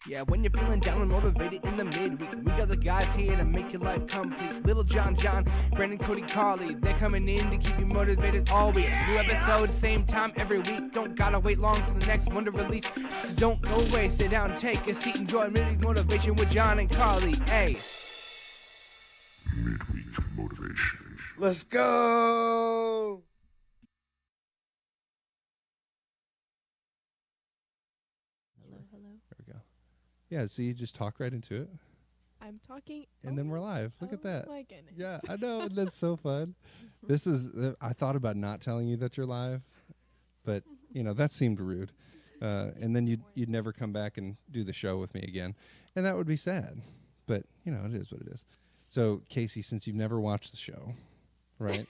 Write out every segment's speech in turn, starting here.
Yeah, when you're feeling down and motivated in the midweek, we got the guys here to make your life complete. Little John, Brandon, Cody, Carly, they're coming in to keep you motivated all week. New episode, same time every week. Don't gotta wait long for the next one to release. So don't go away, sit down, take a seat, enjoy midweek motivation with John and Carly. Hey. Midweek motivation. Let's go! Hello. There we go. Yeah, see, you just talk right into it. I'm talking. And then we're live. Look at that. Oh my goodness. Yeah, I know. That's so fun. This is, I thought about not telling you that you're live, but, that seemed rude. And then you'd never come back and do the show with me again. And that would be sad. But, it is what it is. So, Casey, since you've never watched the show, right?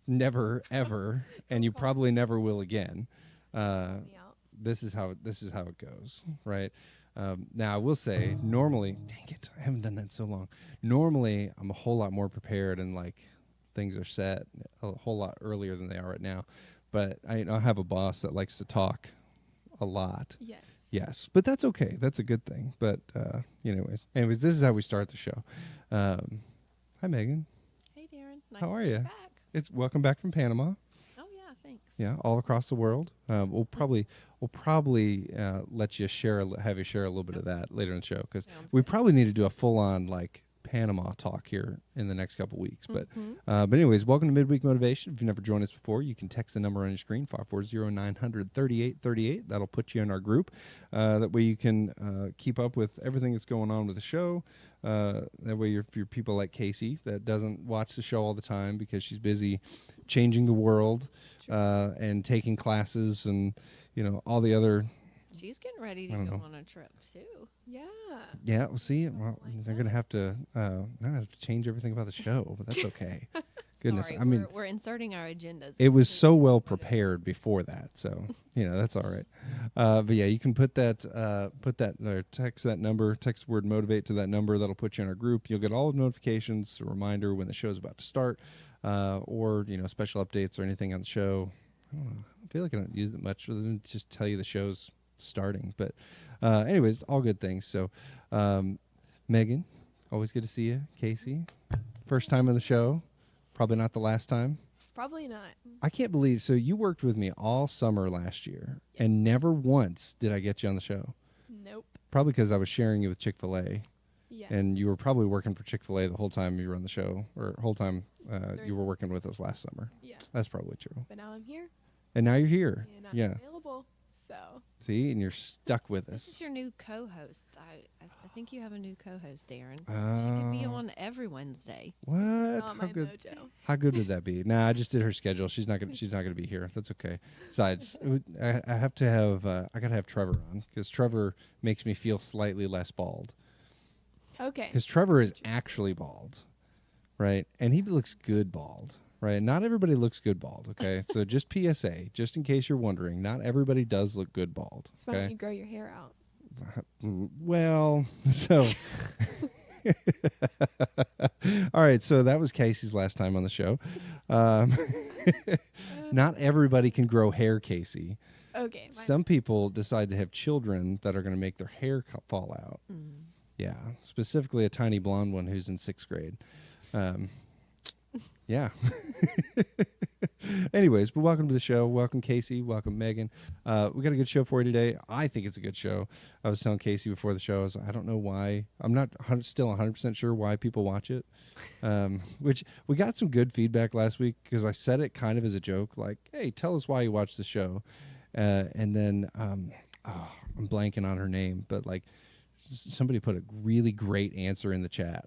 Never, ever, and you probably never will again. This is how it goes, right? Now, I will say, normally, dang it, I haven't done that in so long. Normally, I'm a whole lot more prepared and, things are set a whole lot earlier than they are right now. But I have a boss that likes to talk a lot. Yes, but that's okay. That's a good thing. But anyways, this is how we start the show. Hi, Megan. Hey, Darren. Nice How are to be you? back. It's welcome back from Panama. Oh yeah, thanks. Yeah, all across the world. We'll probably let you have you share a little bit of that later in the show because we probably need to do a full on Panama talk here in the next couple weeks. But anyways, welcome to Midweek Motivation. If you've never joined us before, you can text the number on your screen 540-900-3838. That'll put you in our group. That way you can keep up with everything that's going on with the show. That way if you're people like Casey that doesn't watch the show all the time because she's busy changing the world and taking classes and all the other. She's getting ready to go on a trip too. Yeah. Yeah, we'll see. Well, they're gonna have to change everything about the show, but that's okay. Goodness, Sorry, I mean, we're inserting our agendas. it was so well prepared before that, so that's all right. But yeah, you can put that or text that number, text the word motivate to that number. That'll put you in our group. You'll get all the notifications, a reminder when the show's about to start, or special updates or anything on the show. I don't know. I feel like I don't use it much other than just tell you the show's starting. But anyways, all good things. So Megan, always good to see you. Casey, first time on the show, probably not the last time. Probably not. I can't believe, so you worked with me all summer last year and never once did I get you on the show. Nope. Probably because I was sharing you with Chick-fil-A. Yeah. And you were probably working for Chick-fil-A the whole time you were on the show, or whole time you were working with us last summer. Yeah. That's probably true. But now I'm here. And now you're here. And I'm available. So. See, and you're stuck with us. This is your new co-host. I think you have a new co-host, Darren. She Oh. could be on every Wednesday. What? Not my How good? mojo. How good would that be? Nah, I just did her schedule. She's not gonna be here. That's okay. Besides, I have to have I gotta have Trevor on because Trevor makes me feel slightly less bald. Okay. Because Trevor is actually bald, right? And he looks good bald, right? Not everybody looks good bald, okay? So just PSA, just in case you're wondering, not everybody does look good bald. So why don't Okay. you grow your hair out? Well, so all right, so that was Casey's last time on the show. Not everybody can grow hair, Casey. Okay. Some people decide to have children that are going to make their hair fall out. Yeah, specifically a tiny blonde one who's in 6th grade. Yeah. Anyways, but welcome to the show. Welcome, Casey. Welcome, Megan. We got a good show for you today. I think it's a good show. I was telling Casey before the show, I don't know why. I'm not still 100% sure why people watch it. Which we got some good feedback last week because I said it kind of as a joke, like, hey, tell us why you watch the show. And then I'm blanking on her name, but somebody put a really great answer in the chat,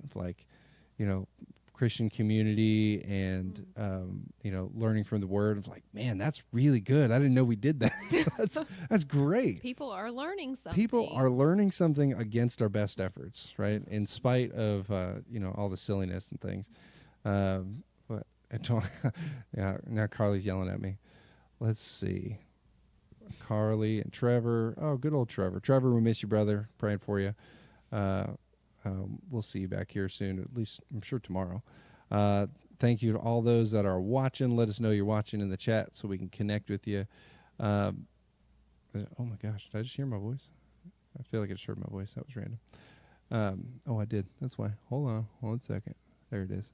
Christian community and learning from the Word. I was like, man, that's really good. I didn't know we did that. that's great. People are learning something. People are learning something against our best efforts, right? In spite of all the silliness and things. But now Carly's yelling at me. Let's see. Carly and Trevor. Oh, good old Trevor. Trevor, we miss you, brother. Praying for you. We'll see you back here soon, at least I'm sure tomorrow. Thank you to all those that are watching. Let us know you're watching in the chat so we can connect with you. Oh my gosh, did I just hear my voice? I feel like I just heard my voice. That was random. Oh, I did. That's why. Hold on a second. There it is.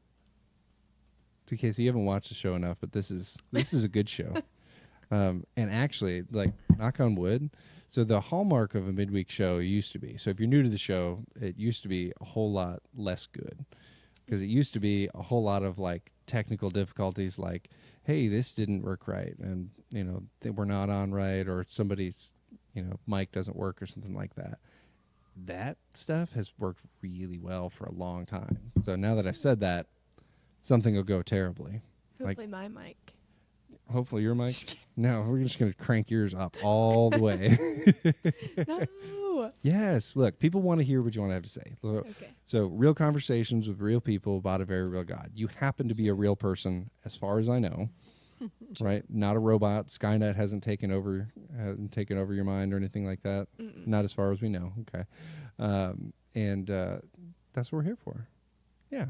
So, Casey, you haven't watched the show enough, but this is a good show. And actually, like, knock on wood. So the hallmark of a midweek show used to be, so if you're new to the show, it used to be a whole lot less good. Because it used to be a whole lot of, like, technical difficulties, like, hey, this didn't work right, and, you know, they were not on right, or somebody's, you know, mic doesn't work or something like that. That stuff has worked really well for a long time. So now that I've said that, something will go terribly. Hopefully my mic. Hopefully your mic. No, we're just going to crank yours up all the way. No. Yes. Look, people want to hear what you want to have to say. Okay. So real conversations with real people about a very real God. You happen to be a real person, as far as I know, right? Not a robot. Skynet hasn't taken over your mind or anything like that. Mm-mm. Not as far as we know. Okay. And that's what we're here for. Yeah.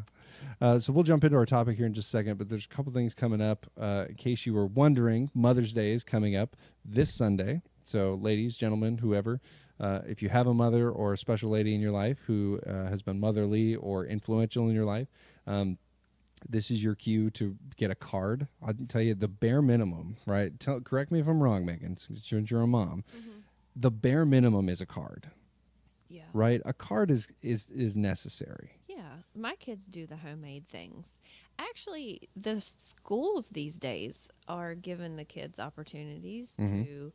So we'll jump into our topic here in just a second, but there's a couple things coming up. In case you were wondering, Mother's Day is coming up this Sunday. So ladies, gentlemen, whoever, if you have a mother or a special lady in your life who has been motherly or influential in your life, this is your cue to get a card. I'll tell you the bare minimum, right? Correct me if I'm wrong, Megan, since you're a mom. Mm-hmm. The bare minimum is a card, Yeah. right? A card is necessary. Yeah. My kids do the homemade things. Actually, the schools these days are giving the kids opportunities Mhm. to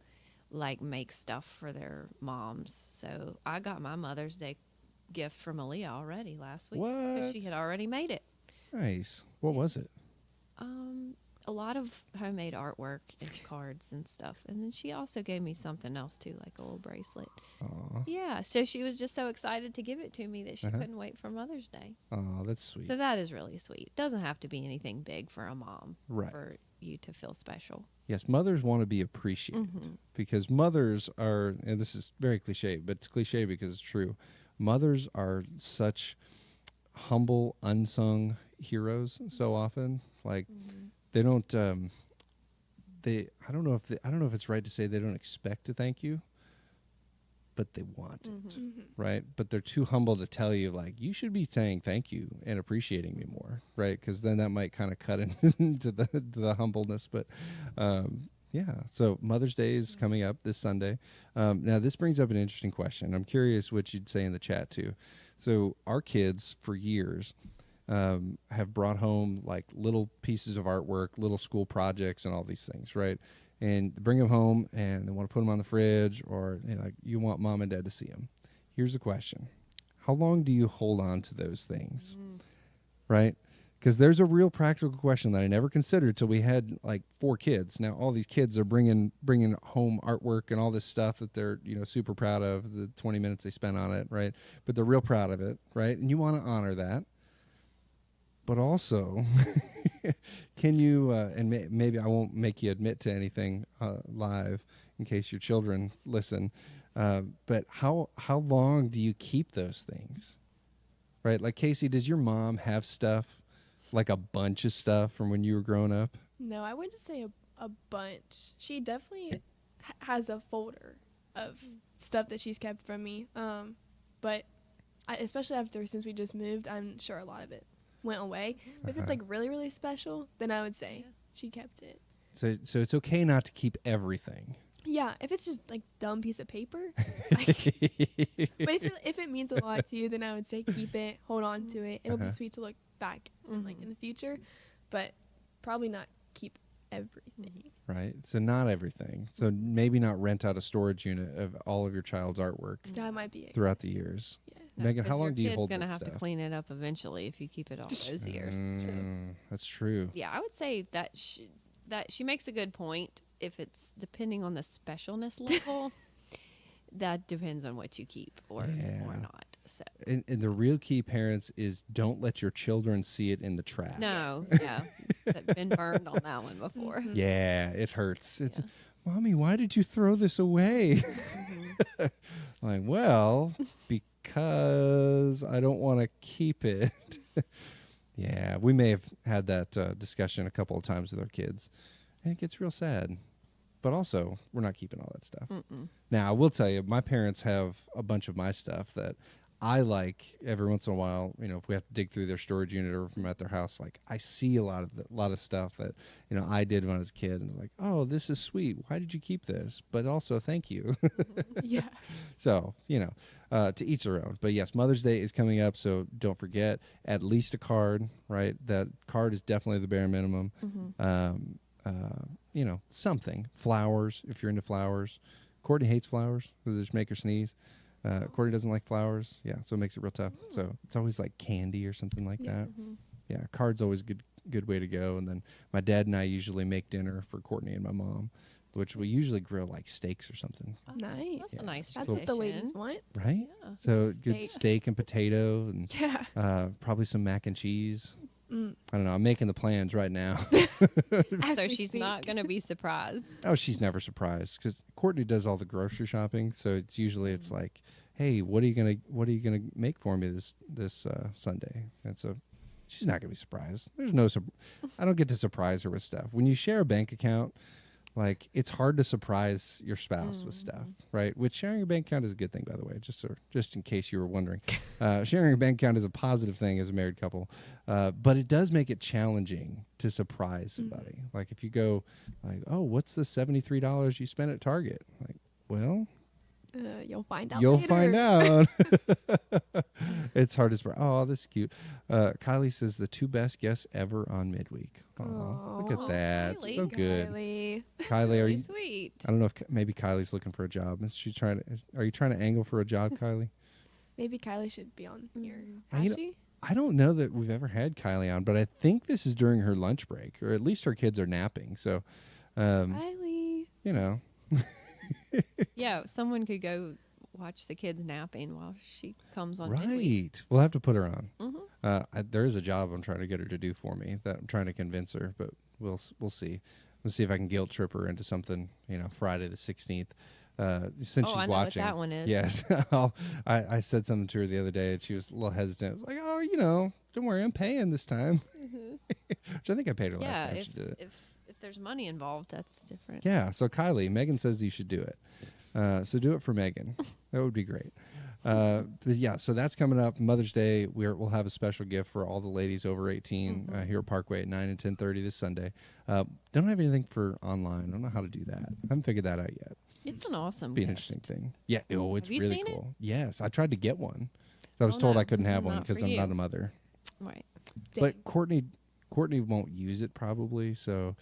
like make stuff for their moms. So I got my Mother's Day gift from Aaliyah already last week because she What? had already made it. Nice. What was it? A lot of homemade artwork and cards and stuff. And then she also gave me something else too, like a little bracelet. Aw. Yeah, so she was just so excited to give it to me that she Uh-huh. couldn't wait for Mother's Day. Oh, that's sweet. So that is really sweet. It doesn't have to be anything big for a mom Right. for you to feel special. Yes, mothers want to be appreciated Mhm. because mothers are, and this is very cliche, but it's cliche because it's true. Mothers are such humble, unsung heroes so often. Like they don't, I don't know if it's right to say they don't expect to thank you, but they want it, Mm-hmm. right? But they're too humble to tell you, like, you should be saying thank you and appreciating me more, right? Because then that might kind of cut into the humbleness. But yeah, so Mother's Day is coming up this Sunday. Now, this brings up an interesting question. I'm curious what you'd say in the chat, too. So our kids, for years, have brought home, like, little pieces of artwork, little school projects, and all these things, right? And bring them home, and they want to put them on the fridge, or you want mom and dad to see them. Here's the question: how long do you hold on to those things, right? Because there's a real practical question that I never considered till we had like 4 kids. Now all these kids are bringing home artwork and all this stuff that they're super proud of, the 20 minutes they spent on it, right? But they're real proud of it, right? And you want to honor that. But also, can you, and maybe I won't make you admit to anything live in case your children listen, but how long do you keep those things, right? Like, Casey, does your mom have stuff, like a bunch of stuff from when you were growing up? No, I wouldn't say a bunch. She definitely has a folder of stuff that she's kept from me. But especially since we just moved, I'm sure a lot of it went away. But if it's like really, really special, then I would say she kept it. So it's okay not to keep everything. Yeah, if it's just like dumb piece of paper. But if it means a lot to you, then I would say keep it, hold on to it. It'll be sweet to look back like in the future, but probably not keep everything. Right. So not everything. So maybe not rent out a storage unit of all of your child's artwork That might be it. throughout the years. Yeah. Megan, how long do you hold Your that kid's going to have stuff? to clean it up eventually if you keep it all those years. That's true. Yeah, I would say that she makes a good point. If it's depending on the specialness level, that depends on what you keep or not. So And the real key, parents, is don't let your children see it in the trash. no, yeah, I've been burned on that one before. Yeah, it hurts. It's, Mommy, why did you throw this away? Like, well, because I don't want to keep it. Yeah, we may have had that discussion a couple of times with our kids, and it gets real sad. but also we're not keeping all that stuff. Mm-mm. Now, I will tell you, my parents have a bunch of my stuff that I like every once in a while. You know, if we have to dig through their storage unit or from at their house, like I see a lot of stuff that, you know, I did when I was a kid, and like, oh, this is sweet. Why did you keep this? But also, thank you. Yeah. So, you know, to each their own. But yes, Mother's Day is coming up, so don't forget at least a card, right? That card is definitely the bare minimum. You know, something. Flowers, if you're into flowers. Courtney hates flowers because they just make her sneeze. Courtney doesn't like flowers. Yeah, so it makes it real tough. So it's always like candy or something like that. Yeah, card's always a good way to go. And then my dad and I usually make dinner for Courtney and my mom, which we usually grill like steaks or something. Nice. That's a nice That's what the ladies tradition. want. Right? Yeah. So Steak. good steak and potato and Yeah. probably some mac and cheese. Mm. I don't know. I'm making the plans right now. As So we she's speak. not going to be surprised. Oh, she's never surprised because Courtney does all the grocery shopping. So it's usually it's like, hey, what are you gonna make for me this Sunday? And so she's not gonna be surprised. There's no I don't get to surprise her with stuff. When you share a bank account, like it's hard to surprise your spouse with stuff, right? Which sharing a bank account is a good thing, by the way. Just in case you were wondering, sharing a bank account is a positive thing as a married couple, but it does make it challenging to surprise somebody. Like if you go, like, oh, what's the $73 you spent at Target? Like, well. You'll find out. You'll later. find out. It's hard to surprise. Oh, this is cute. Kylie says the 2 best guests ever on Midweek. Oh, look Aw. at that. Kylie. So good. Kylie. Kylie, are Really you? sweet. I don't know if maybe Kylie's looking for a job. Is she trying to? Are you trying to angle for a job, Kylie? Maybe Kylie should be on here. You Has know- she? I don't know that we've ever had Kylie on, but I think this is during her lunch break, or at least her kids are napping. So, Kylie. you know, Yeah, someone could go watch the kids napping while she comes on right? Midweek. We'll have to put her on. Mhm. There is a job I'm trying to get her to do for me that I'm trying to convince her, but we'll see. We'll see if I can guilt trip her into something. You know, Friday the 16th. Since Oh, she's I know what watching, that one is. Yes, I said something to her the other day, and she was a little hesitant. I was like, "Oh, you know, don't worry, I'm paying this time." Which I think I paid her Yeah, last time if, she did it. if there's money involved, that's different. Yeah. So Kylie, Megan says you should do it. So do it for Megan. That would be great. But yeah, so that's coming up. Mother's Day, we'll have a special gift for all the ladies over 18 here at Parkway at 9 and 10:30 this Sunday. Don't have anything for online. I don't know how to do that. I haven't figured that out yet. It's an awesome Be an gift. interesting thing. Yeah. Oh, it's Have you really seen it? cool. Yes, I tried to get one. So I was Oh, told no, I couldn't have one not because for I'm you. not a mother. Right. But Courtney won't use it probably, so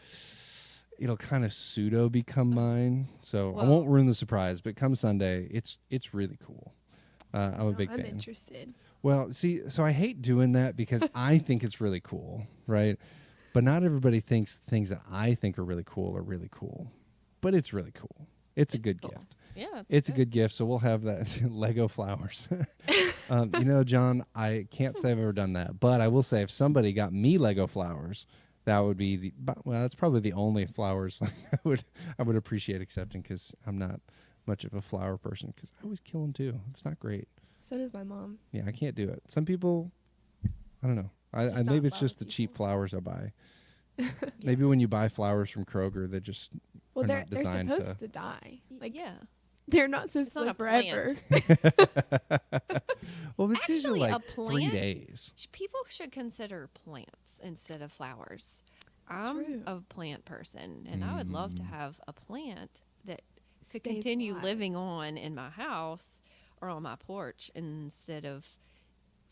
it'll kind of pseudo become mine. So I Well- won't ruin the surprise. But come Sunday, it's really cool. I'm a big I'm fan. interested. Well, see, so I hate doing that because I think it's really cool, right? But not everybody thinks things that I think are really cool. But it's really cool. It's a good cool. gift. Yeah. It's a good gift, so we'll have that Lego flowers. You know, John, I can't say I've ever done that, but I will say if somebody got me Lego flowers, that would be that's probably the only flowers I would appreciate accepting because I'm not much of a flower person because I always kill them too. It's not great. So does my mom. Yeah, I can't do it. Some people, I don't know. I Just maybe not it's just the flower cheap people. flowers I buy. Maybe when you buy flowers from Kroger, they just Well, are they're not designed supposed to die. Like yeah. they're not supposed It's to not live a forever. Well, it's usually Actually, like a 3 plant- days. People should consider plants instead of flowers. I'm True. a plant person, and I would love to have a plant that could Stays continue alive. living on in my house or on my porch instead of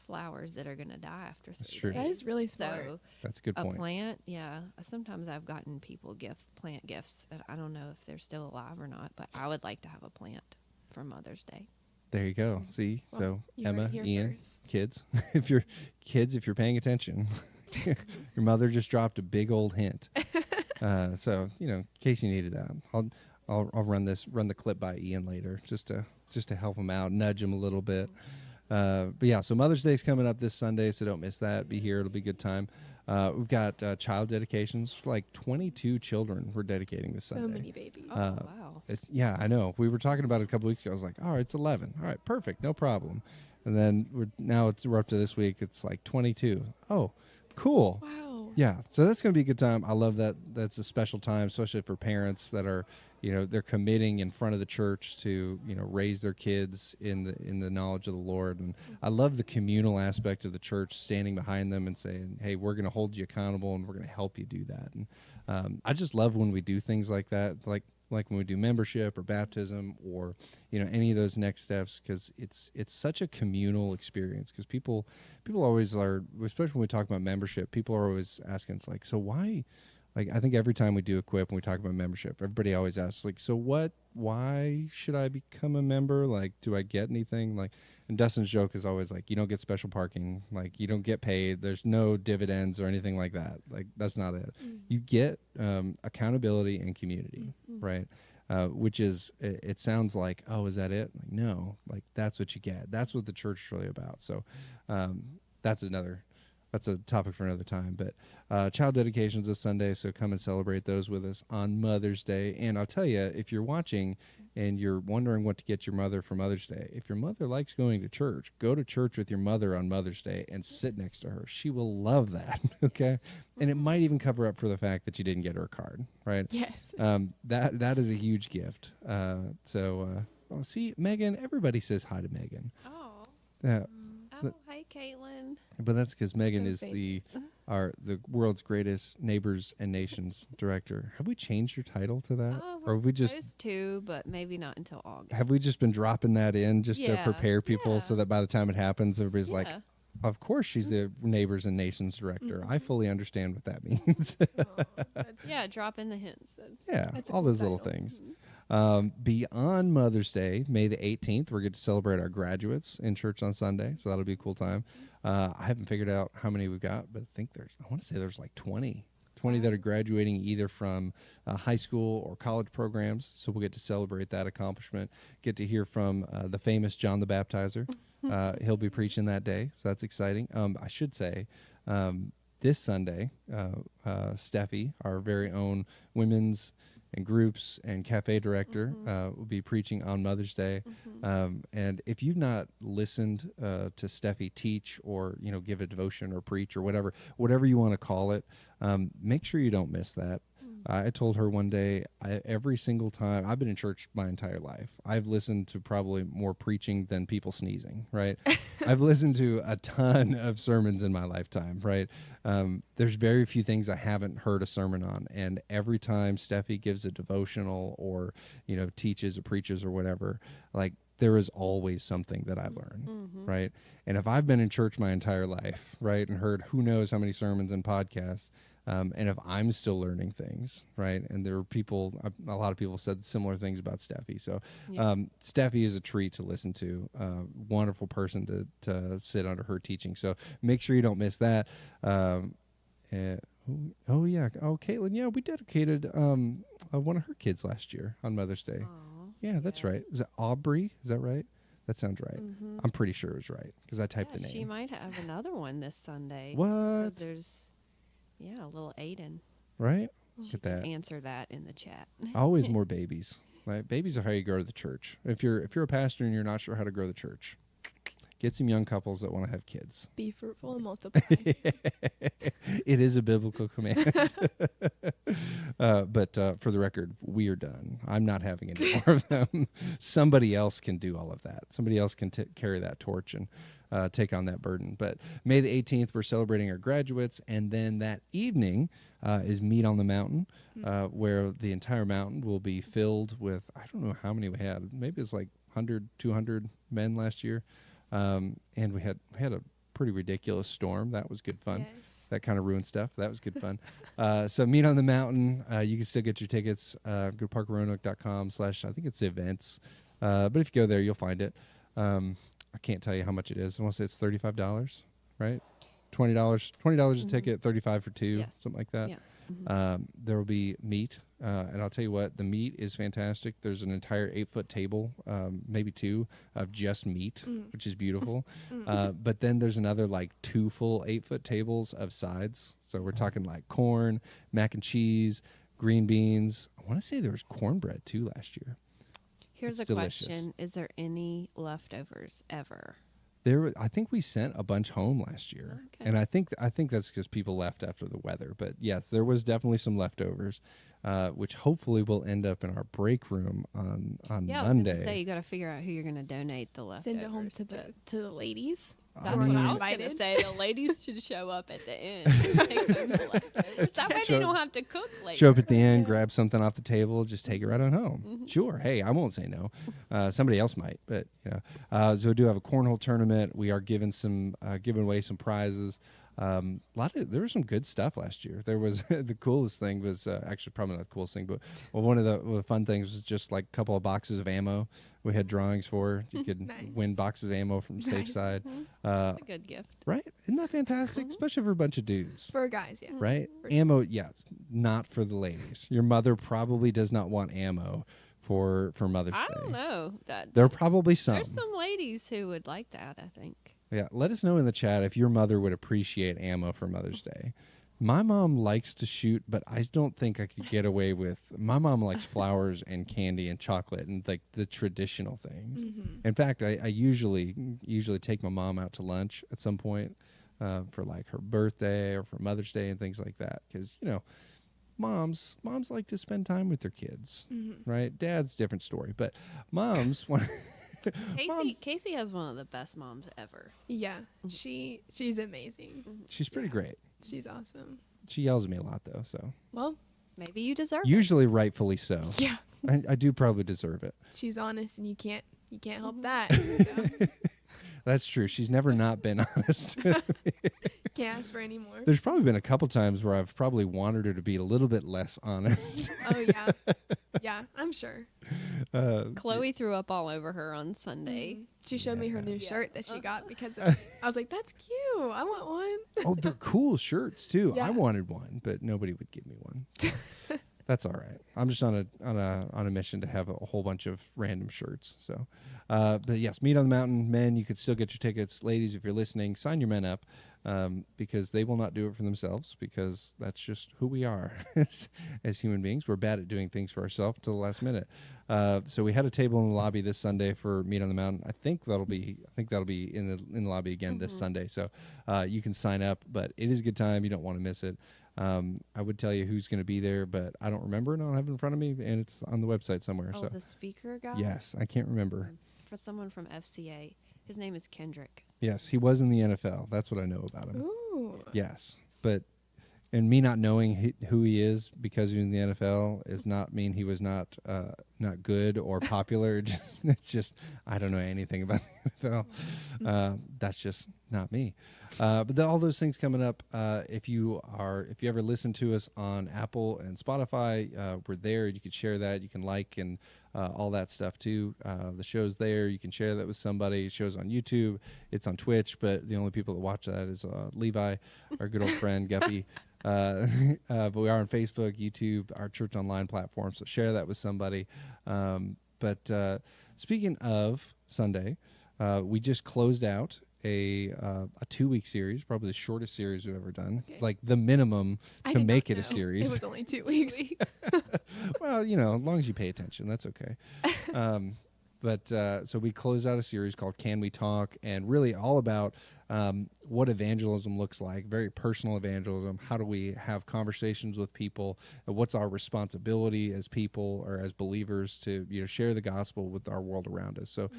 flowers that are going to die after 3 That's true. days. That is really smart. So That's a good a point. plant, yeah. Sometimes I've gotten people plant gifts, and I don't know if they're still alive or not, but I would like to have a plant for Mother's Day. There you go. See, Well, so you heard Emma, it here Ian, first. kids, if you're paying attention, your mother just dropped a big old hint. So you know, in case you needed that, I'll run the clip by Ian later just to help him out, nudge him a little bit. But yeah, so Mother's Day's coming up this Sunday, so don't miss that. Be here; it'll be a good time. We've got child dedications. Like 22 children we're dedicating this So Sunday. many babies. Oh, wow. Yeah, I know. We were talking about it a couple weeks ago. I was like, oh, it's 11. All right, perfect, no problem. And then we're up to this week. It's like 22. Oh, cool. Wow. Yeah, so that's going to be a good time. I love that. That's a special time, especially for parents that are, they're committing in front of the church to, raise their kids in the knowledge of the Lord. And I love the communal aspect of the church, standing behind them and saying, hey, we're going to hold you accountable and we're going to help you do that. And I just love when we do things like that, like when we do membership or baptism or, any of those next steps, because it's such a communal experience. Because people always are, especially when we talk about membership, people are always asking, it's like, so why? Like, I think every time we do Equip and we talk about membership, everybody always asks, like, so why should I become a member? Like, do I get anything? Like, and Dustin's joke is always like, you don't get special parking. Like, you don't get paid. There's no dividends or anything like that. Like, that's not it. You get accountability and community, right? Which is, it sounds like, oh, is that it? Like, no, like, that's what you get. That's what the church is really about. So that's a topic for another time. But child dedications this Sunday, so come and celebrate those with us on Mother's Day. And I'll tell you, if you're watching and you're wondering what to get your mother for Mother's Day, if your mother likes going to church, go to church with your mother on Mother's Day and sit next to her. She will love that, okay? And it might even cover up for the fact that you didn't get her a card, right? Yes. That is a huge gift. See, Megan, everybody says hi to Megan. Oh. But- Hi, Caitlin. But that's because Megan So is the world's greatest neighbors and nations director. Have we changed your title to that, We're or have we just supposed to, but maybe not until August. have we just been dropping that in just to Yeah, prepare people so yeah. that by the time it happens, everybody's like, Yeah. of course she's the neighbors and nations director. I fully understand what that means. Yeah, drop in the hints. Yeah, That's a all cool those little title. things. Beyond Mother's Day, May the 18th, we're going to celebrate our graduates in church on Sunday, so that'll be a cool time. I haven't figured out how many we've got, but I want to say there's like 20 that are graduating either from high school or college programs, so we'll get to celebrate that accomplishment, get to hear from the famous John the Baptizer. He'll be preaching that day, so that's exciting. I should say, this Sunday, Steffi, our very own women's and groups and cafe director, will be preaching on Mother's Day. And if you've not listened to Steffi teach or give a devotion or preach or whatever you want to call it, make sure you don't miss that. I told her one day, every single time, I've been in church my entire life. I've listened to probably more preaching than people sneezing, right? I've listened to a ton of sermons in my lifetime, right? There's very few things I haven't heard a sermon on. And every time Steffi gives a devotional or, teaches or preaches or whatever, like, there is always something that I learn, right? And if I've been in church my entire life, right, and heard who knows how many sermons and podcasts, and if I'm still learning things, right, and there are a lot of people said similar things about Steffi. So Steffi is a treat to listen to, wonderful person to sit under her teaching. So make sure you don't miss that. Caitlin, yeah, we dedicated one of her kids last year on Mother's Day. Aww. Yeah, that's right. Is it Aubrey? Is that right? That sounds right. I'm pretty sure it was right because I typed the name. She might have another one this Sunday. What? Because there's, a little Aiden. Right? She Look at can that. answer that in the chat. Always more babies. Right? Babies are how you grow the church. If you're a pastor and you're not sure how to grow the church, get some young couples that want to have kids. Be fruitful and multiply. It is a biblical command. But for the record, we are done. I'm not having any more of them. Somebody else can do all of that. Somebody else can carry that torch and take on that burden. But May the 18th, we're celebrating our graduates. And then that evening is Meet on the Mountain, where the entire mountain will be filled with, I don't know how many we had. Maybe it's like 100, 200 men last year. And we had a pretty ridiculous storm. That was good fun. Yes. That kind of ruined stuff. That was good fun. So Meet on the Mountain. You can still get your tickets. Go to parkroanoke.com/ I think it's events. But if you go there, you'll find it. I can't tell you how much it is. I want to say it's $35, right? $20 a ticket, $35 for two, Yes. something like that. Yeah. There will be meat, and I'll tell you what, the meat is fantastic. There's an entire 8-foot table, maybe two, of just meat, which is beautiful. But then there's another like 2 full 8-foot tables of sides. So we're talking like corn, mac and cheese, green beans. I want to say there was cornbread too last year. Here's It's a delicious. question. Is there any leftovers ever? I think we sent a bunch home last year, Okay. and I think that's because people left after the weather. But yes, there was definitely some leftovers. which hopefully will end up in our break room on Yeah, I was Monday. gonna say you got to figure out who you're gonna donate the leftovers. Send it home to the ladies. That's who what are I was gonna invited. say. The ladies should show up at the end. And take home the leftovers. That way Show- they don't have to cook later. Show up at the end, grab something off the table, just take it right on home. Mm-hmm. Sure. Hey, I won't say no. Somebody else might, but so we do have a cornhole tournament. We are giving away some prizes. There was some good stuff last year. There was the coolest thing was actually probably not the coolest thing, but one of the fun things was just like a couple of boxes of ammo. We had drawings for. You could Nice. win boxes of ammo from Safe Nice. Side. That's a good gift. Right? Isn't that fantastic? Especially for a bunch of dudes. For guys, yeah. Right? For Ammo, yes, not for the ladies. Your mother probably does not want ammo for Mother's Day. I don't know. There are probably some. There's some ladies who would like that, I think. Yeah, let us know in the chat if your mother would appreciate ammo for Mother's Day. My mom likes to shoot, but I don't think I could get away with. My mom likes flowers and candy and chocolate and like the traditional things. Mm-hmm. In fact, I usually take my mom out to lunch at some point for like her birthday or for Mother's Day and things like that, because moms like to spend time with their kids, right? Dad's different story, but moms want. Casey has one of the best moms ever. Yeah, she's amazing. She's pretty great. She's awesome. She yells at me a lot though, so Well, Maybe you deserve it. usually rightfully so. yeah, I do probably deserve it. she's honest, and you can't help Mhm. that. So, That's true. She's never not been honest. can't ask for any more. There's probably been a couple times where I've probably wanted her to be a little bit less honest. Oh yeah, yeah, I'm sure. Chloe threw up all over her on Sunday. She showed me her new Yeah. shirt that she got because of, I was like, "That's cute. I want one." Oh, they're cool shirts too. Yeah. I wanted one, but nobody would give me one. That's all right. I'm just on a mission to have a whole bunch of random shirts. So, but yes, Meet on the Mountain, men. You could still get your tickets, ladies. If you're listening, sign your men up because they will not do it for themselves. Because that's just who we are as human beings. We're bad at doing things for ourselves till the last minute. So we had a table in the lobby this Sunday for Meet on the Mountain. I think that'll be in the lobby again this Sunday. So you can sign up, but it is a good time. You don't want to miss it. I would tell you who's going to be there, but I don't remember and I don't have it in front of me, and it's on the website somewhere. Oh, so the speaker guy? yes, I can't remember. For someone from FCA. His name is Kendrick. Yes, he was in the NFL. That's what I know about him. Ooh. Yes, but and me not knowing who he is because he was in the NFL does not mean he was not good or popular. It's just I don't know anything about the NFL. That's just not me. But all those things coming up. If you ever listen to us on Apple and Spotify, we're there. You can share that. You can like and all that stuff too. The show's there. You can share that with somebody. Show's on YouTube. It's on Twitch, but the only people that watch that is Levi, our good old friend Guppy. But we are on Facebook, YouTube, our church online platform. So share that with somebody. But speaking of Sunday, we just closed out a 2-week series, probably the shortest series we've ever done. Okay. Like the minimum I to did make not it a know. series. It was only 2 weeks. Well, as long as you pay attention, that's okay. But so we closed out a series called Can We Talk, and really all about what evangelism looks like, very personal evangelism. How do we have conversations with people? And what's our responsibility as people or as believers to share the gospel with our world around us? So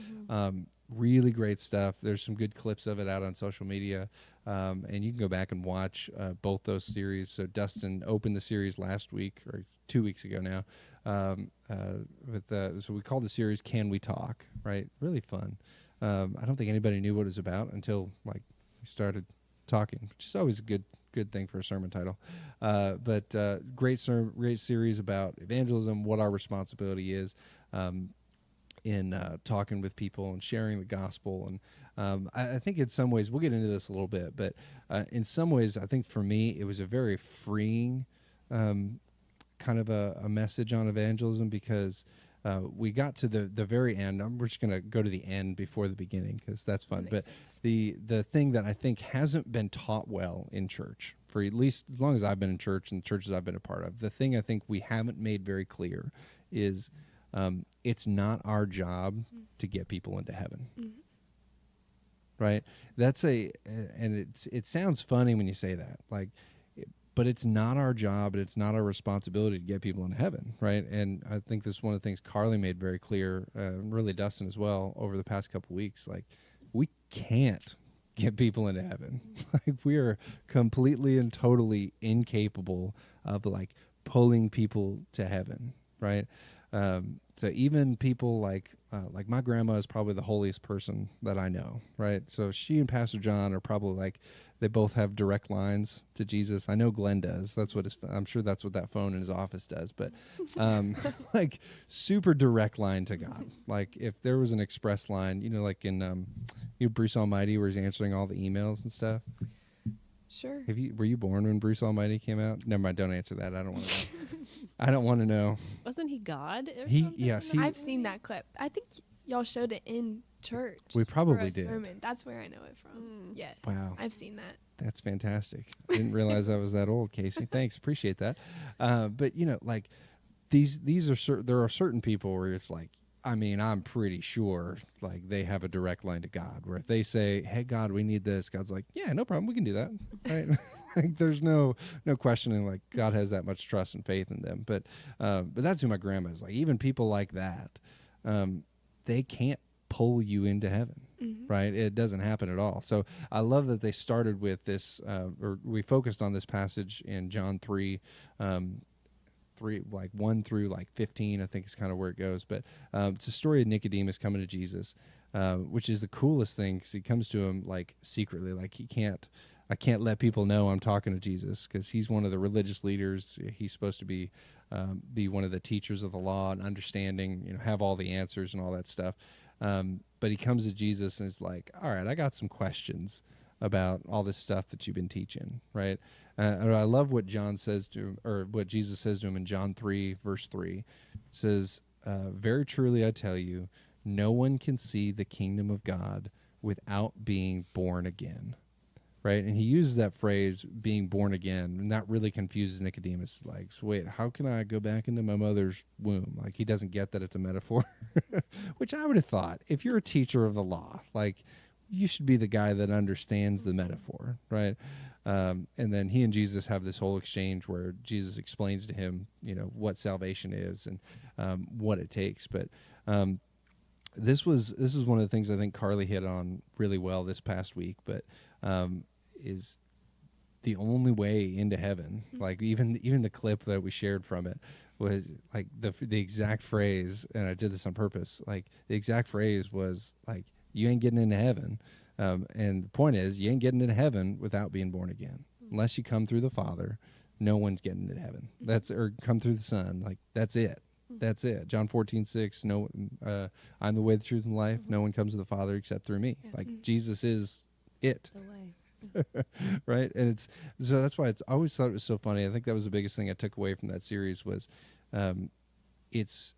really great stuff. There's some good clips of it out on social media, and you can go back and watch both those series. So Dustin opened the series last week or 2 weeks ago now. So we called the series "Can We Talk?" Right, really fun. I don't think anybody knew what it was about until we started talking, which is always a good thing for a sermon title. But great series about evangelism, what our responsibility is in talking with people and sharing the gospel. And I think in some ways we'll get into this a little bit, but in some ways I think for me it was a very freeing kind of a message on evangelism because we got to the very end. We're just going to go to the end before the beginning because that's fun. Makes But sense. the thing that I think hasn't been taught well in church for at least as long as I've been in church and churches I've been a part of, the thing I think we haven't made very clear is it's not our job to get people into heaven. Right? That's and it sounds funny when you say that. but it's not our job and it's not our responsibility to get people into heaven, right? And I think this is one of the things Carly made very clear, really Dustin as well, over the past couple weeks. Like, we can't get people into heaven. Like, we are completely and totally incapable of like pulling people to heaven, right? So even people like my grandma is probably the holiest person that I know, right? So she and Pastor John are probably like, they both have direct lines to Jesus. I know Glenn does. That's what I'm sure that's what that phone in his office does. But like super direct line to God. Like if there was an express line, like in Bruce Almighty, where he's answering all the emails and stuff. Sure. Were you born when Bruce Almighty came out? Never mind. Don't answer that. I don't want to know. I don't want to know. Wasn't he God? Or Yes. I've seen that clip. I think y'all showed it in church. We probably for a did. Sermon. That's where I know it from. Yes. Wow. I've seen that. That's fantastic. Didn't realize I was that old, Casey. Thanks. Appreciate that. But like these are there are certain people where it's like, I'm pretty sure like they have a direct line to God, where if they say, "Hey God, we need this," God's like, "Yeah, no problem. We can do that." Right? Like there's no questioning, like God has that much trust and faith in them. But that's who my grandma is. Like even people like that, they can't pull you into heaven. Mm-hmm. Right? It doesn't happen at all. So I love that they started with this, or we focused on this passage in John 3, 1 through 15, I think is kind of where it goes. But it's a story of Nicodemus coming to Jesus, which is the coolest thing, because he comes to him like secretly, like I can't let people know I'm talking to Jesus, because he's one of the religious leaders. He's supposed to be one of the teachers of the law and understanding, have all the answers and all that stuff. But he comes to Jesus and is like, all right, I got some questions about all this stuff that you've been teaching, right? And I love what John says to him, or what Jesus says to him in John 3, verse 3. It says, very truly I tell you, no one can see the kingdom of God without being born again. Right? And he uses that phrase, being born again, and that really confuses Nicodemus. Like, so wait, how can I go back into my mother's womb? Like, he doesn't get that it's a metaphor, which I would have thought, if you're a teacher of the law, like, you should be the guy that understands the metaphor, right? And then he and Jesus have this whole exchange where Jesus explains to him, what salvation is and what it takes. But this is one of the things I think Carly hit on really well this past week, but is the only way into heaven. Like even the clip that we shared from it was like the exact phrase, and I did this on purpose. Like the exact phrase was like, you ain't getting into heaven. And the point is, you ain't getting into heaven without being born again. Unless you come through the Father, no one's getting into heaven. Or come through the Son. Like that's it. That's it. John 14:6. No, I'm the way, the truth, and life. No one comes to the Father except through me. Like Jesus is it. The way. Right? And so that's why I always thought it was so funny. I think that was the biggest thing I took away from that series was it's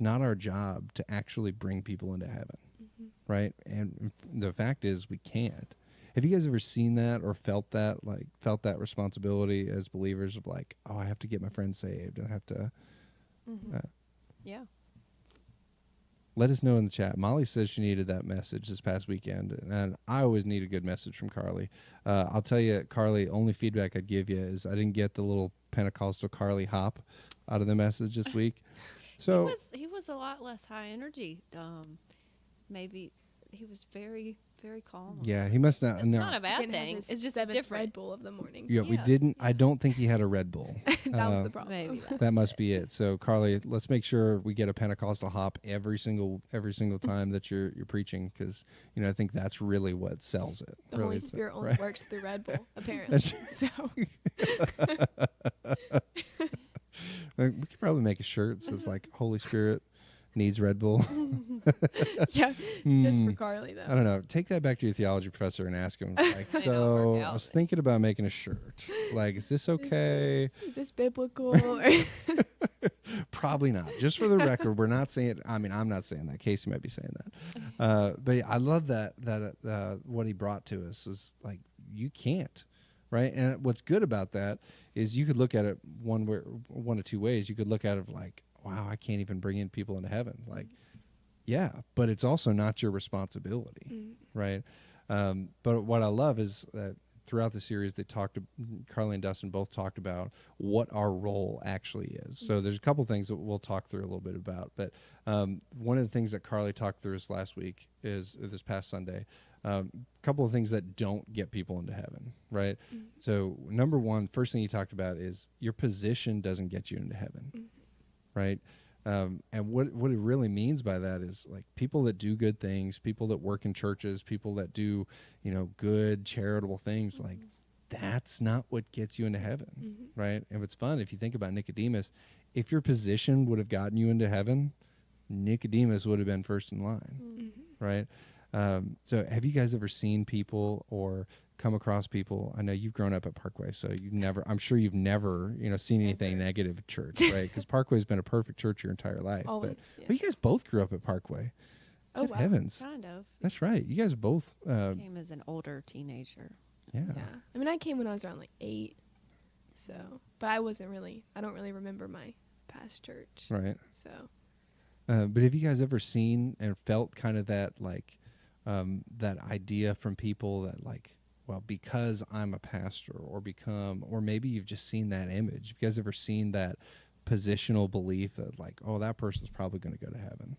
not our job to actually bring people into heaven. Mm-hmm. Right? And the fact is we can't. Have you guys ever seen that or felt that responsibility as believers of like, oh, I have to get my friends saved and I have to yeah. Let us know in the chat. Molly says she needed that message this past weekend, and I always need a good message from Carly. I'll tell you, Carly, only feedback I'd give you is I didn't get the little Pentecostal Carly hop out of the message this week. So he was a lot less high energy. Maybe he was very, very calm. Yeah, he must not. It's No, not a bad thing. It's just seventh different. Red Bull of the morning. yeah, we didn't. I don't think he had a Red Bull. That was the problem. Maybe That must be it. So, Carly, let's make sure we get a Pentecostal hop every single time that you're preaching, because I think that's really what sells it. The really, Holy Spirit only works through Red Bull, apparently. So we could probably make a shirt that says like Holy Spirit needs Red Bull. yeah, just for Carly though. I don't know. Take that back to your theology professor and ask him. Like, May not so work I out. was thinking about making a shirt. Like, is this okay? Is this biblical? Probably not. Just for the record, we're not saying. I mean, I'm not saying that. Casey might be saying that. But yeah, I love that what he brought to us was like, you can't, right? And what's good about that is you could look at it one of two ways. You could look at it like, wow, I can't even bring in people into heaven. Like, yeah, but it's also not your responsibility, right? But what I love is that throughout the series, Carly and Dustin both talked about what our role actually is. So there's a couple things that we'll talk through a little bit about. But one of the things that Carly talked through us last week is this past Sunday. A couple of things that don't get people into heaven, right? So number one, first thing he talked about is your position doesn't get you into heaven, right? And what it really means by that is like people that do good things, people that work in churches, people that do, good charitable things, like that's not what gets you into heaven, right? And it's fun if you think about Nicodemus, if your position would have gotten you into heaven, Nicodemus would have been first in line, right? So have you guys ever seen people or come across people? I know you've grown up at Parkway, so I'm sure you've never, seen anything negative at church, right? Because Parkway's been a perfect church your entire life. Always, But you guys both grew up at Parkway. Oh, Good wow. heavens. Kind of. That's right. You guys both, Came as an older teenager. yeah. Yeah. I mean, I came when I was around like 8. So, but I don't really remember my past church. Right. So, But have you guys ever seen and felt kind of that, like, that idea from people that, like, well, because I'm a pastor or maybe you've just seen that image. Have you guys ever seen that positional belief that, like, oh, that person's probably going to go to heaven?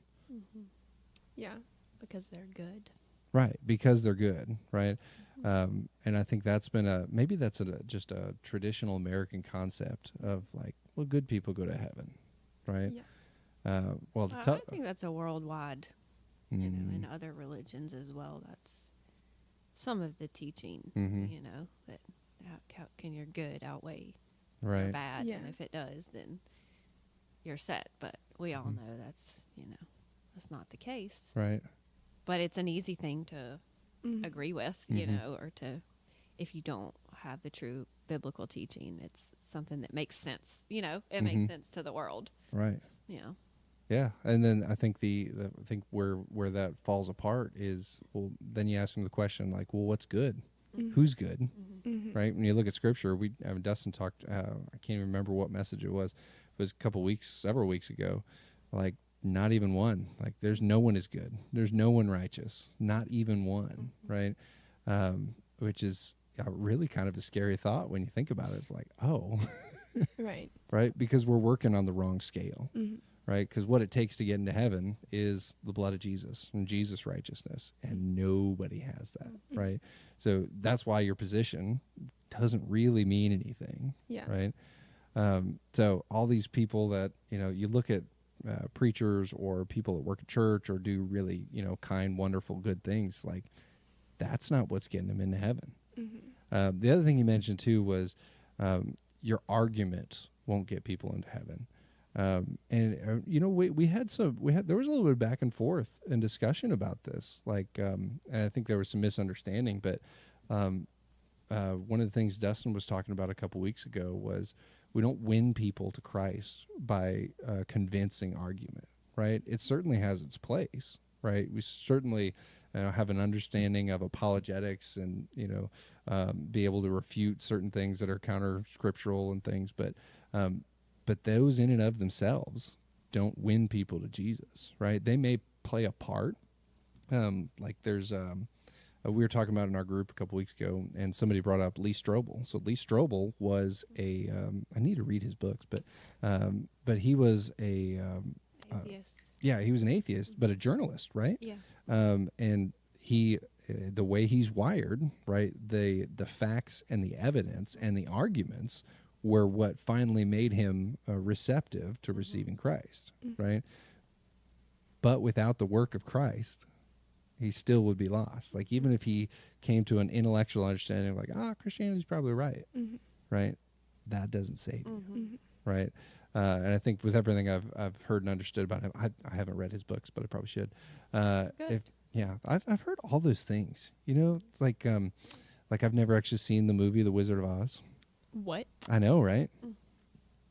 yeah. Because they're good. Right, because they're good, right? And I think that's been just a traditional American concept of, like, well, good people go to heaven, right? Yeah. I think that's a worldwide, in other religions as well. That's some of the teaching, that how can your good outweigh your right, bad? Yeah. And if it does, then you're set. But we all know that's not the case. right, But it's an easy thing to agree with, or to, if you don't have the true biblical teaching, it's something that makes sense. It makes sense to the world. right. Yeah. And then I think I think where that falls apart is, well, then you ask them the question, like, well, what's good? Who's good? Right? When you look at Scripture, Dustin talked. I can't even remember what message it was. It was several weeks ago. Like, not even one. Like, there's no one is good. There's no one righteous. Not even one. Right? Which is really kind of a scary thought when you think about it. It's like, oh, Right. right? Because we're working on the wrong scale. Right? Because what it takes to get into heaven is the blood of Jesus and Jesus' righteousness, and nobody has that, right? So that's why your position doesn't really mean anything, Yeah. right? So all these people that, you look at preachers or people that work at church or do really, kind, wonderful, good things, like, that's not what's getting them into heaven. The other thing you mentioned, too, was your argument won't get people into heaven. We had there was a little bit of back and forth and discussion about this, like, and I think there was some misunderstanding, but one of the things Dustin was talking about a couple weeks ago was we don't win people to Christ by a convincing argument, right? It certainly has its place, right? We certainly have an understanding of apologetics and, be able to refute certain things that are counter scriptural and things, but those in and of themselves don't win people to Jesus, right? They may play a part. Like there's, we were talking about in our group a couple weeks ago, and somebody brought up Lee Strobel. So Lee Strobel was I need to read his books, but he was Atheist. yeah, he was an atheist, but a journalist, right? Yeah. And he, the way he's wired, right? The facts and the evidence and the arguments were what finally made him receptive to receiving Christ, right? But without the work of Christ, he still would be lost. Like, even if he came to an intellectual understanding of, like, Christianity's probably right, right? That doesn't save you, right? And I think with everything I've heard and understood about him, I haven't read his books, but I probably should. I've heard all those things. It's like I've never actually seen the movie The Wizard of Oz. What? I know, right?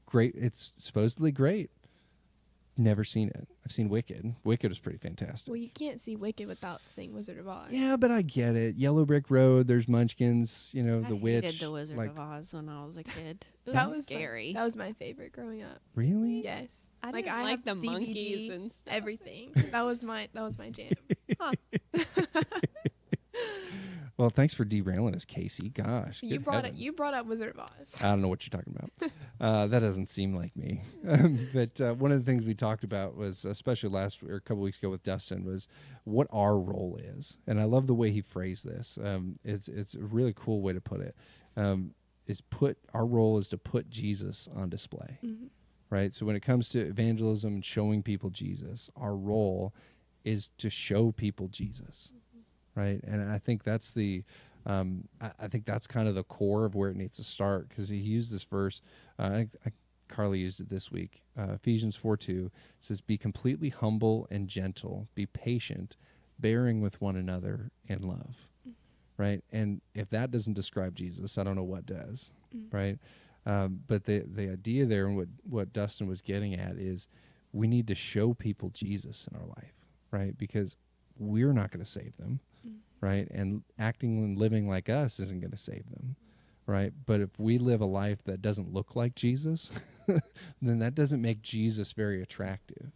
Great. It's supposedly great. Never seen it. I've seen Wicked. Wicked was pretty fantastic. Well, you can't see Wicked without seeing Wizard of Oz. Yeah, but I get it. Yellow Brick Road, there's Munchkins, I the witch. hated The Wizard like, of Oz when I was a kid. It That was was scary. That was my favorite growing up. Really? Yes. I didn't like have the DVD, monkeys and stuff. everything. That was my jam. Huh. Well, thanks for derailing us, Casey. Gosh, You good brought heavens. You brought up Wizard of Oz. I don't know what you're talking about. That doesn't seem like me. But one of the things we talked about was, especially last or a couple weeks ago with Dustin, was what our role is. And I love the way he phrased this. It's a really cool way to put it. Our role is to put Jesus on display, right? So when it comes to evangelism and showing people Jesus, our role is to show people Jesus, right? And I think that's I think that's kind of the core of where it needs to start, because he used this verse. Carly used it this week. Ephesians 4:2 says, "Be completely humble and gentle, be patient, bearing with one another in love." Right? And if that doesn't describe Jesus, I don't know what does. Right? But the idea there, and what Dustin was getting at, is we need to show people Jesus in our life, right? Because we're not going to save them. Right? And acting and living like us isn't going to save them, right? But if we live a life that doesn't look like Jesus, then that doesn't make Jesus very attractive,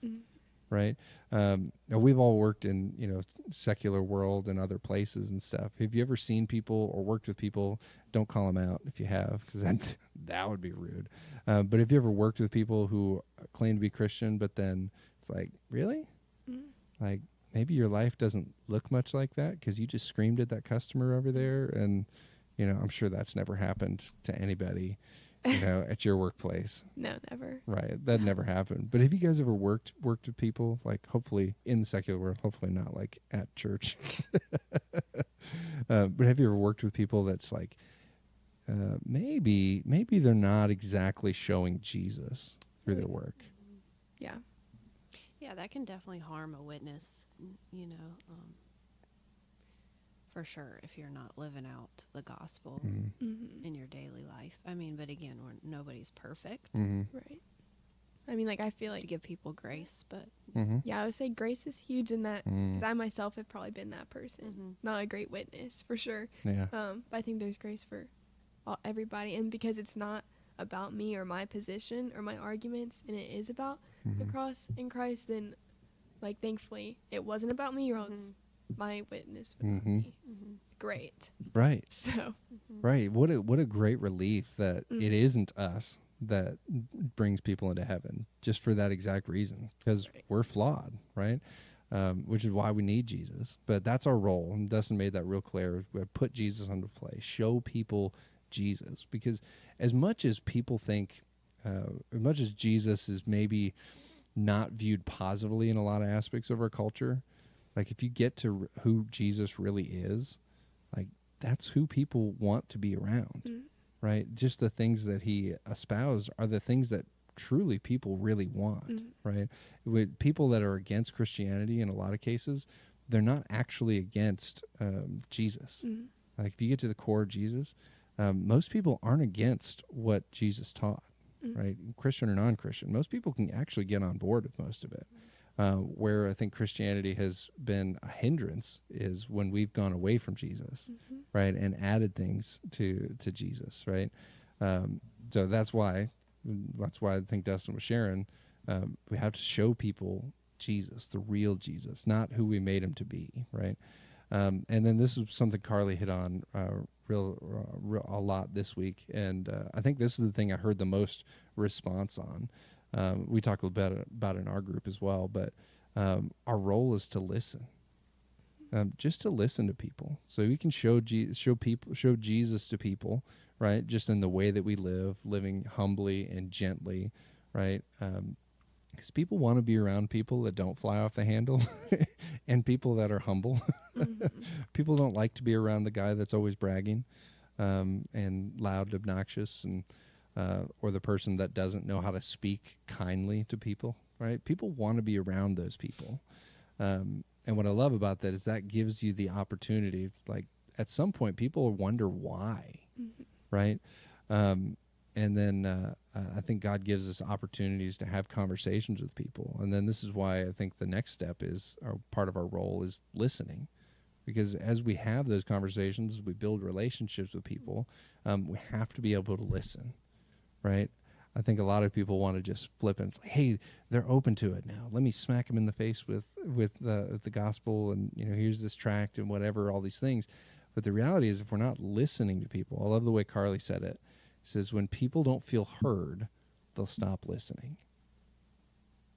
right? Now we've all worked in, secular world and other places and stuff. Have you ever seen people or worked with people? Don't call them out if you have, because that would be rude. But have you ever worked with people who claim to be Christian, but then it's like, really? Like, maybe your life doesn't look much like that because you just screamed at that customer over there. And, I'm sure that's never happened to anybody, at your workplace. No, never. Right. That never happened. But have you guys ever worked with people, like, hopefully in the secular world, hopefully not like at church. But have you ever worked with people that's like, maybe they're not exactly showing Jesus through their work? Yeah. Yeah, that can definitely harm a witness, for sure, if you're not living out the gospel in your daily life. I mean, but again, nobody's perfect. Right. I mean, like, I feel To like, give people grace, but yeah, I would say grace is huge in that, because I myself have probably been that person. Not a great witness, for sure. Yeah. But I think there's grace for everybody. And because it's not about me or my position or my arguments, and it is about the cross in Christ, then, like, thankfully it wasn't about me, or else my witness would not be great. Right. So Right. What a great relief that it isn't us that brings people into heaven, just for that exact reason, because we're flawed, right? Which is why we need Jesus. But that's our role, and Dustin made that real clear. We put Jesus on display, show people Jesus, because as much as people think, as much as Jesus is maybe not viewed positively in a lot of aspects of our culture, like, if you get to who Jesus really is, like, that's who people want to be around, right? Just the things that he espoused are the things that truly people really want, right? With people that are against Christianity, in a lot of cases, they're not actually against Jesus. Like, if you get to the core of Jesus, most people aren't against what Jesus taught, right? Christian or non-Christian. Most people can actually get on board with most of it. Where I think Christianity has been a hindrance is when we've gone away from Jesus, right, and added things to Jesus, right? So that's why I think Dustin was sharing. We have to show people Jesus, the real Jesus, not who we made him to be, right? And then this is something Carly hit on a lot this week, and I think this is the thing I heard the most response on. We talked a little bit about it in our group as well, but our role is to listen, just to listen to people, so we can show Jesus to people, right? Just in the way that we live, living humbly and gently, right? Because people want to be around people that don't fly off the handle and people that are humble. People don't like to be around the guy that's always bragging and loud, obnoxious, and or the person that doesn't know how to speak kindly to people, right? People want to be around those people. And what I love about that is that gives you the opportunity, like, at some point people wonder why, right? And then I think God gives us opportunities to have conversations with people. And then this is why I think the next step is, or part of our role is listening. Because as we have those conversations, as we build relationships with people, we have to be able to listen, right? I think a lot of people want to just flip and it's like, hey, they're open to it now. Let me smack them in the face with the gospel, and here's this tract and whatever, all these things. But the reality is, if we're not listening to people, I love the way Carly said it. It says when people don't feel heard, they'll stop listening.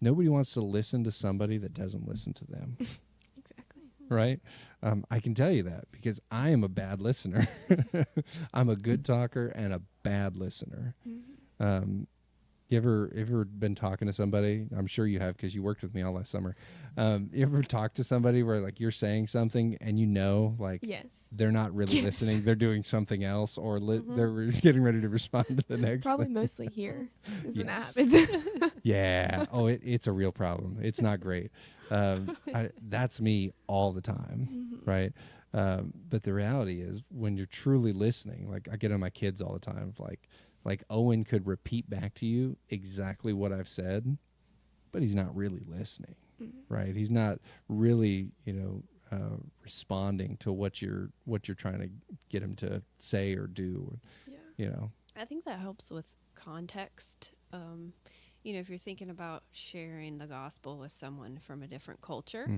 Nobody wants to listen to somebody that doesn't listen to them. Exactly. Right? I can tell you that because I am a bad listener. I'm a good talker and a bad listener. Mm-hmm. You ever been talking to somebody? I'm sure you have because you worked with me all last summer. You ever talk to somebody where like you're saying something and like Yes. they're not really Yes. listening, they're doing something else, or they're getting ready to respond to the next Probably thing. mostly here is when that Yes. happens. Yeah. Oh, it's a real problem. It's not great. That's me all the time, Mm-hmm. right? But the reality is when you're truly listening, like I get on my kids all the time, like Owen could repeat back to you exactly what I've said, but he's not really listening, right? He's not really, responding to what you're trying to get him to say or do, Yeah. I think that helps with context. If you're thinking about sharing the gospel with someone from a different culture,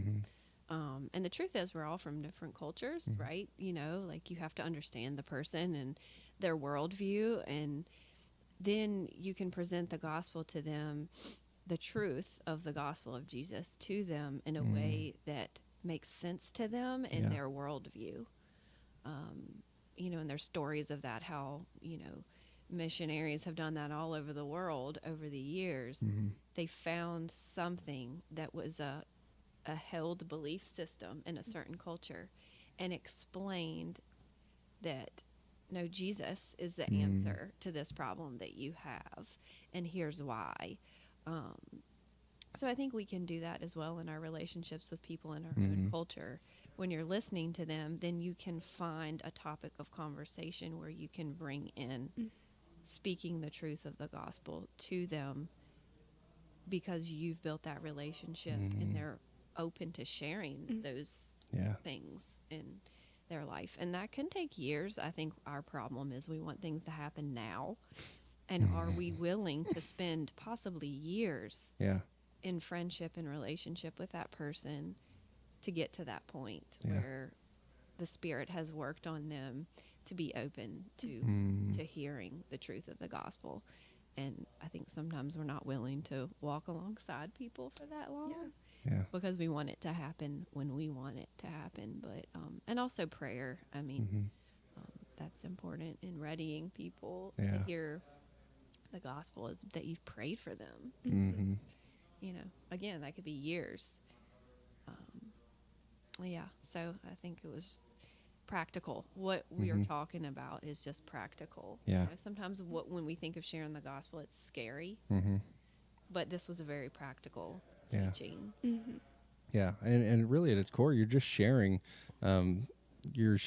and the truth is we're all from different cultures, right? Like you have to understand the person and their worldview, and then you can present the gospel to them, the truth of the gospel of Jesus to them in a way that makes sense to them and their worldview. And there's stories of that, how, missionaries have done that all over the world over the years. They found something that was a held belief system in a certain culture and explained that, no, Jesus is the answer to this problem that you have, and here's why. So I think we can do that as well in our relationships with people in our own culture. When you're listening to them, then you can find a topic of conversation where you can bring in speaking the truth of the gospel to them because you've built that relationship and they're open to sharing those things in their life. And that can take years. I think our problem is we want things to happen now. And are we willing to spend possibly years in friendship and relationship with that person to get to that point where the Spirit has worked on them to be open to hearing the truth of the gospel? And I think sometimes we're not willing to walk alongside people for that long because we want it to happen when we want it to happen. But and also prayer. I mean, that's important in readying people to hear the gospel, is that you've prayed for them. Again, that could be years. So I think it was practical. What we are talking about is just practical. Sometimes when we think of sharing the gospel, it's scary, but this was a very practical teaching. Yeah, and really at its core, you're just sharing, your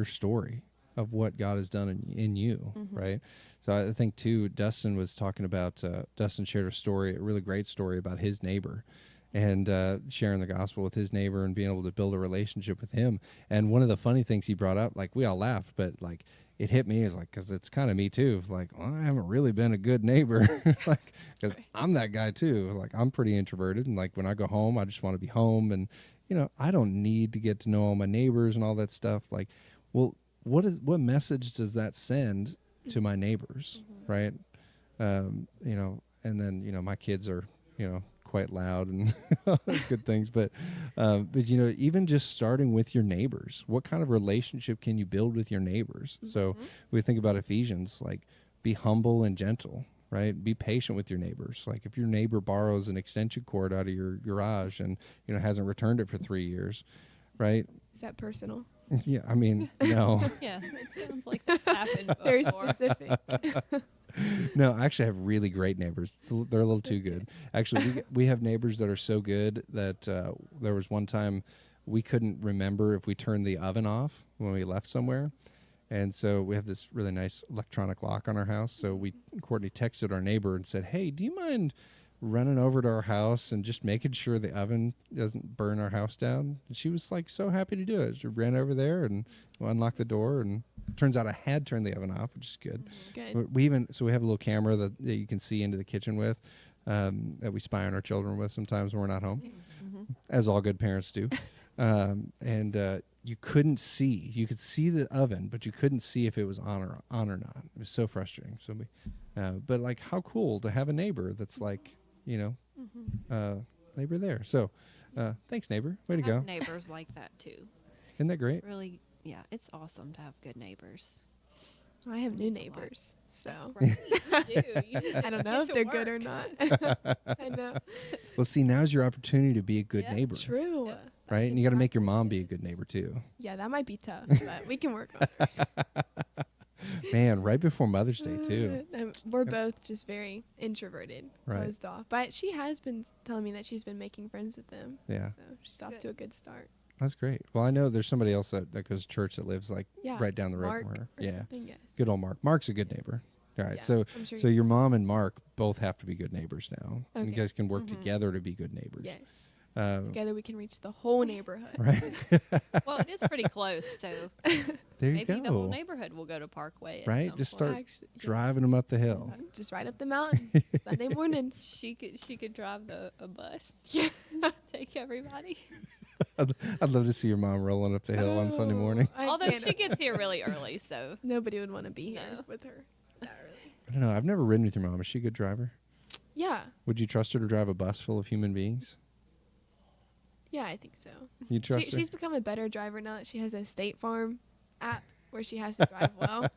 story of what God has done in you, right? So I think too, Dustin was talking about, Dustin shared a really great story about his neighbor, and sharing the gospel with his neighbor and being able to build a relationship with him. And one of the funny things he brought up, like we all laughed, but like it hit me, is like, because it's kind of me too. Like, well, I haven't really been a good neighbor, like because I'm that guy too. Like I'm pretty introverted, and like when I go home, I just want to be home, and I don't need to get to know all my neighbors and all that stuff. Like, well, what message does that send to my neighbors, right? And then my kids are quite loud and good things, but even just starting with your neighbors, what kind of relationship can you build with your neighbors? So we think about Ephesians, like be humble and gentle, right? Be patient with your neighbors. Like if your neighbor borrows an extension cord out of your garage and hasn't returned it for 3 years, right? Is that personal? Yeah, I mean, no. Yeah, it sounds like that happened before. Very specific. No, I actually have really great neighbors. They're a little too good. Actually, we have neighbors that are so good that there was one time we couldn't remember if we turned the oven off when we left somewhere. And so we have this really nice electronic lock on our house. So Courtney texted our neighbor and said, hey, do you mind running over to our house and just making sure the oven doesn't burn our house down. And she was like so happy to do it. She ran over there and unlocked the door, and turns out I had turned the oven off, which is good. Good. We have a little camera that you can see into the kitchen with, that we spy on our children with sometimes when we're not home, as all good parents do. You couldn't see. You could see the oven, but you couldn't see if it was on or not. It was so frustrating. So but like, how cool to have a neighbor that's like, neighbor there. So, thanks, neighbor. Way to I have go. neighbors like that too. Isn't that great? Really, yeah, it's awesome to have good neighbors. I have new Means a lot. neighbors, so Right. You do. I don't know if Get to they're good or work. not. I know. Well, see, now's your opportunity to be a good Yeah. neighbor, True. Yeah. right? And you got to make your mom be a good neighbor too. Yeah, that might be tough, but we can work on it. Man, right before Mother's Day too. We're both just very introverted, Right. closed off. But she has been telling me that she's been making friends with them. Yeah. So she's off Good. to a good start. That's great. Well, I know there's somebody else that goes to church that lives like Yeah. right down the road Mark from her. or Yeah. something, yes. Good old Mark. Mark's a good neighbor. All right. Yeah, So I'm sure so you- your mom and Mark both have to be good neighbors now. And you Okay. guys can work together to be good neighbors. Yes. Um, Together we can reach the whole neighborhood. right. Well, it is pretty close, so There you maybe the whole go. neighborhood will go to Parkway. At Right? some Just point. start Actually, yeah. driving them up the hill. Just right up the mountain. Sunday mornings. She could drive a bus. Yeah. Take everybody. I'd love to see your mom rolling up the hill on Sunday Oh, morning. I Although can't- she gets here really early, so Nobody would want to be here No. with her that early. I don't know. I've never ridden with your mom. Is she a good driver? Yeah. Would you trust her to drive a bus full of human beings? Yeah, I think so. You trust her? She's become a better driver now that she has a State Farm app where she has to drive well.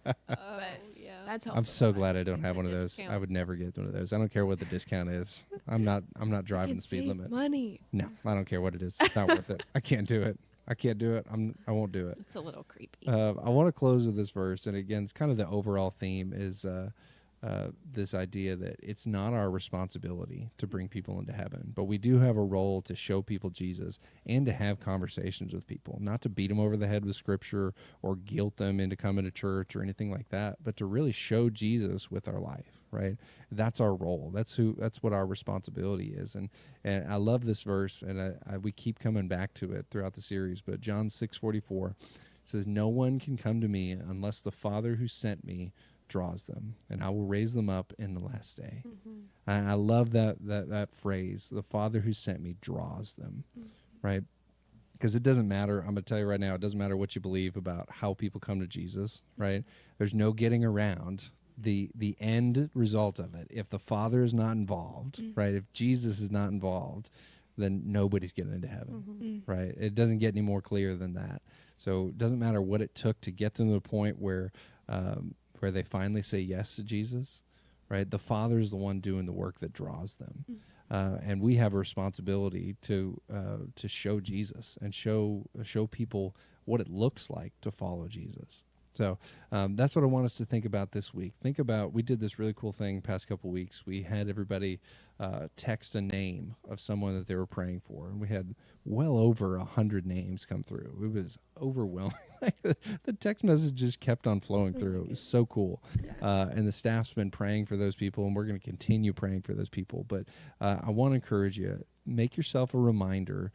yeah. That's helpful. I'm so glad I don't have one of The those. I discount. would never get one of those. I don't care what the discount is. I'm not driving Can the speed save limit. money. No, I don't care what it is. It's not worth it. I can't do it. I can't do it. I won't do it. It's a little creepy. I want to close with this verse, and again, it's kind of the overall theme is this idea that it's not our responsibility to bring people into heaven, but we do have a role to show people Jesus and to have conversations with people, not to beat them over the head with scripture or guilt them into coming to church or anything like that, but to really show Jesus with our life, right? That's our role. That's what our responsibility is. And I love this verse, and we keep coming back to it throughout the series, but John 6:44 says, "No one can come to me unless the Father who sent me draws them, and I will raise them up in the last day." I love that phrase. The Father who sent me draws them, right? Because it doesn't matter. I'm going to tell you right now, it doesn't matter what you believe about how people come to Jesus, right? There's no getting around the end result of it. If the Father is not involved, right? If Jesus is not involved, then nobody's getting into heaven, right? It doesn't get any more clear than that. So it doesn't matter what it took to get them to the point where they finally say yes to Jesus, right? The Father is the one doing the work that draws them. And we have a responsibility to show Jesus and show people what it looks like to follow Jesus. So that's what I want us to think about this week. We did this really cool thing past couple weeks. We had everybody text a name of someone that they were praying for, and we had well over 100 names come through. It was overwhelming. The text messages kept on flowing through. It was so cool. And the staff's been praying for those people, and we're going to continue praying for those people. But I want to encourage you, make yourself a reminder.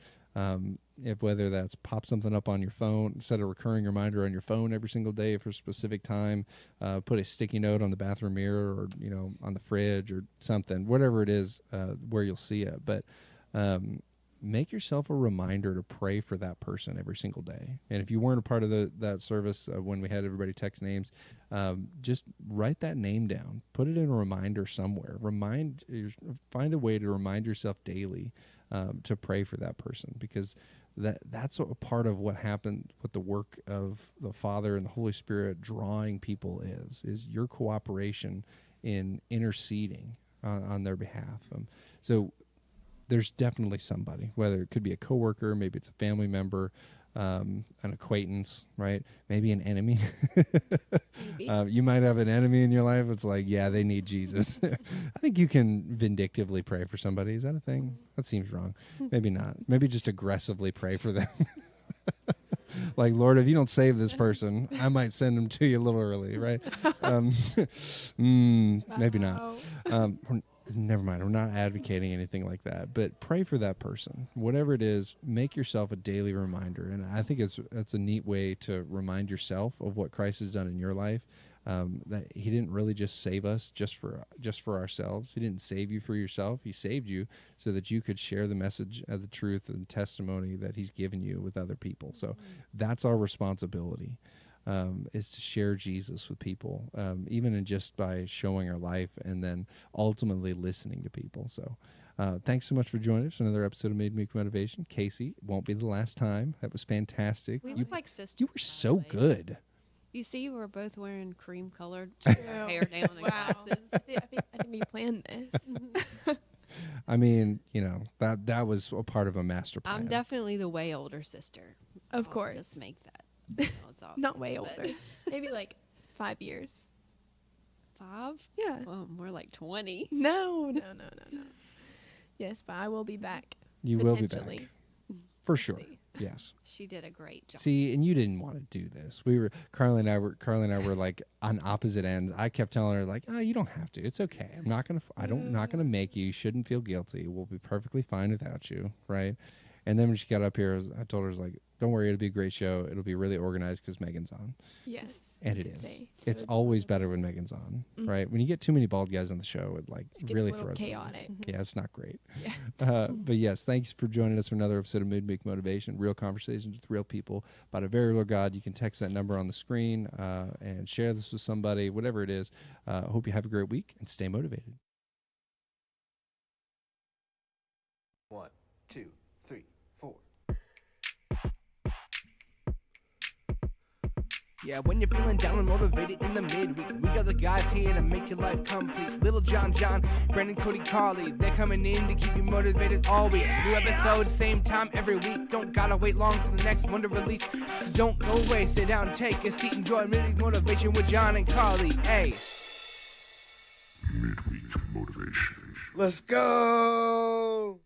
If whether that's pop something up on your phone, set a recurring reminder on your phone every single day for a specific time, put a sticky note on the bathroom mirror or, on the fridge or something, whatever it is, where you'll see it. But make yourself a reminder to pray for that person every single day. And if you weren't a part of that service when we had everybody text names, just write that name down, put it in a reminder somewhere. Find a way to remind yourself daily to pray for that person, because that's a part of what happened with the work of the Father and the Holy Spirit drawing people is your cooperation in interceding on their behalf. So there's definitely somebody, whether it could be a coworker, maybe it's a family member, an acquaintance, right? Maybe an enemy. Maybe. You might have an enemy in your life. It's like, yeah, they need Jesus. I think you can vindictively pray for somebody. Is that a thing? That seems wrong. Maybe not. Maybe just aggressively pray for them. Like, Lord, if you don't save this person, I might send them to you a little early, right? Maybe not. Wow. never mind. I'm not advocating anything like that, but pray for that person. Whatever it is, make yourself a daily reminder. And I think that's a neat way to remind yourself of what Christ has done in your life. That he didn't really just save us just for ourselves. He didn't save you for yourself. He saved you so that you could share the message of the truth and testimony that he's given you with other people. So that's our responsibility, is to share Jesus with people, even in just by showing our life and then ultimately listening to people. So thanks so much for joining us for another episode of Midweek Motivation. Casey, it won't be the last time. That was fantastic. We look like sisters. You were so good. You see, we're both wearing cream-colored hair down and glasses. I think we planned this. I mean, that was a part of a master plan. I'm definitely the way older sister. Of I'll course. just make that. It's awful, Not way but- older. Maybe like 5 years. 5? Yeah. Well, more like 20. No. Yes, but I will be back. You will be potentially. back. For sure. see. Yes. She did a great job. See, and you didn't want to do this. Carly and I were like on opposite ends. I kept telling her like, "Oh, you don't have to. It's okay. I'm not gonna make you. You shouldn't feel guilty. We'll be perfectly fine without you, right?" And then when she got up here, I told her, I was like, "Don't worry, it'll be a great show. It'll be really organized because Megan's on." Yes. And you it could is. say. It's Good. always better when Megan's on, right? When you get too many bald guys on the show, it like Just gets really a little throws it. chaotic. Yeah, it's not great. Yeah. But yes, thanks for joining us for another episode of Midweek Motivation, real conversations with real people about a very real God. You can text that number on the screen and share this with somebody, whatever it is. Hope you have a great week and stay motivated. 1, 2, 3, 4. Yeah, when you're feeling down and motivated in the midweek, we got the guys here to make your life complete. Little John, Brandon, Cody, Carly, they're coming in to keep you motivated all week. New episodes, same time every week. Don't gotta wait long for the next one to release. So don't go away, sit down, take a seat, enjoy Midweek Motivation with John and Carly. Hey. Midweek Motivation. Let's go!